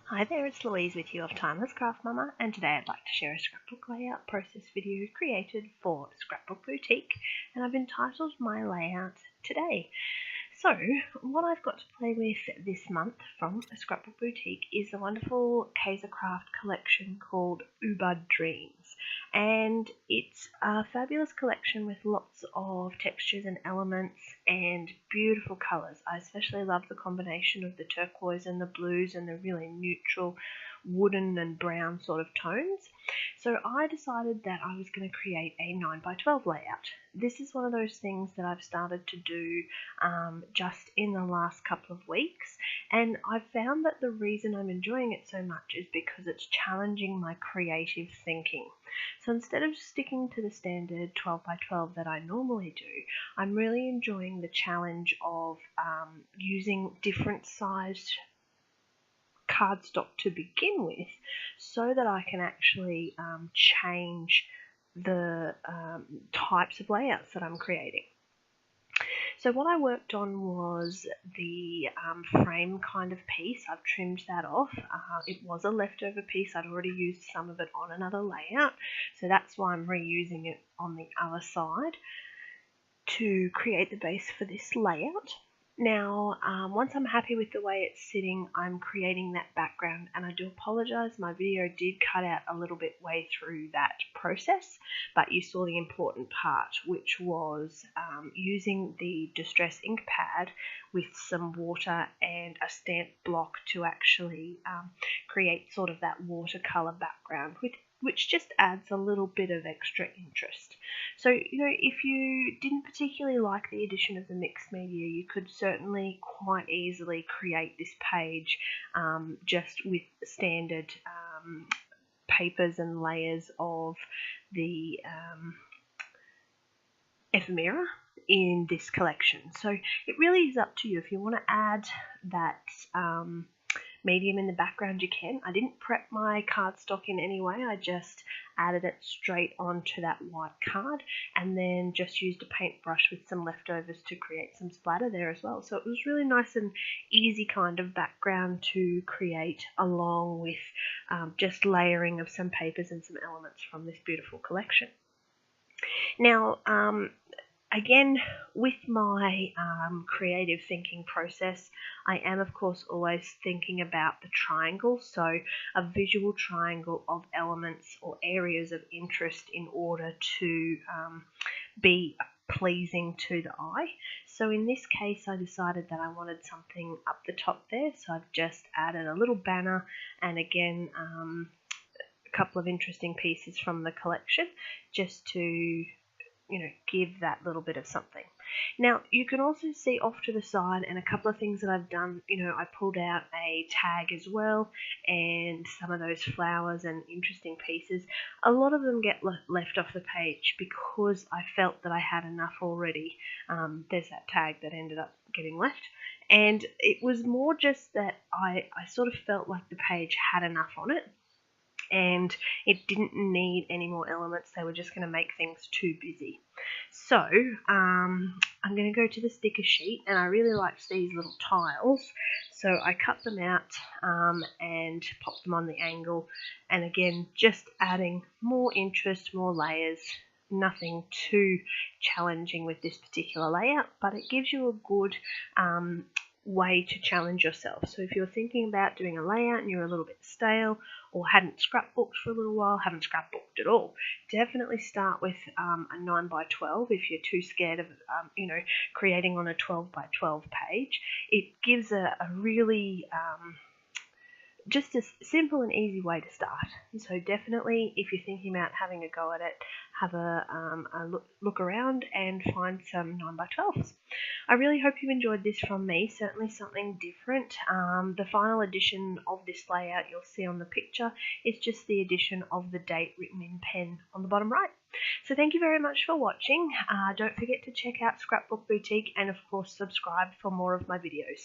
Hi there, it's Louise with you of Timeless Craft Mama, and today I'd like to share a scrapbook layout process video created for Scrapbook Boutique, and I've entitled my layout today. So, what I've got to play with this month from Scrapbook Boutique is a wonderful Kaisercraft collection called Ubud Dreams, and it's a fabulous collection with lots of textures and elements and beautiful colours. I especially love the combination of the turquoise and the blues and the really neutral wooden and brown sort of tones. So I decided that I was going to create a 9x12 layout. This is one of those things that I've started to do just in the last couple of weeks, and I've found that the reason I'm enjoying it so much is because it's challenging my creative thinking. So instead of sticking to the standard 12x12 that I normally do, I'm really enjoying the challenge of using different sized cardstock to begin with, so that I can actually change the types of layouts that I'm creating. So what I worked on was the frame kind of piece. I've trimmed that off. It was a leftover piece. I'd already used some of it on another layout, so that's why I'm reusing it on the other side to create the base for this layout. Now, once I'm happy with the way it's sitting, I'm creating that background, and I do apologise, my video did cut out a little bit way through that process, but you saw the important part, which was using the distress ink pad with some water and a stamp block to actually create sort of that watercolour background, which just adds a little bit of extra interest. So, if you didn't particularly like the addition of the mixed media, you could certainly quite easily create this page just with standard papers and layers of the ephemera in this collection. So it really is up to you. If you want to add that medium in the background, you can. I didn't prep my cardstock in any way. I just added it straight onto that white card, and then just used a paintbrush with some leftovers to create some splatter there as well. So it was really nice and easy kind of background to create, along with just layering of some papers and some elements from this beautiful collection. Now, again, with my creative thinking process, I am of course always thinking about the triangle, so a visual triangle of elements or areas of interest in order to be pleasing to the eye. So in this case, I decided that I wanted something up the top there, so I've just added a little banner and again a couple of interesting pieces from the collection just to give that little bit of something. Now, you can also see off to the side, and a couple of things that I've done, I pulled out a tag as well, and some of those flowers and interesting pieces. A lot of them get left off the page because I felt that I had enough already. There's that tag that ended up getting left. And it was more just that I sort of felt like the page had enough on it, and it didn't need any more elements. They were just going to make things too busy. So I'm going to go to the sticker sheet, and I really liked these little tiles, so I cut them out and popped them on the angle, and again just adding more interest, more layers. Nothing too challenging with this particular layout, but it gives you a good way to challenge yourself. So if you're thinking about doing a layout and you're a little bit stale, or hadn't scrapbooked for a little while, haven't scrapbooked at all, definitely start with a 9x12 if you're too scared of creating on a 12x12 page. It gives a really just a simple and easy way to start. So definitely, if you're thinking about having a go at it, have a look around and find some 9x12s. I really hope you enjoyed this from me, certainly something different. The final edition of this layout you'll see on the picture is just the addition of the date written in pen on the bottom right. So thank you very much for watching. Don't forget to check out Scrapbook Boutique, and of course subscribe for more of my videos.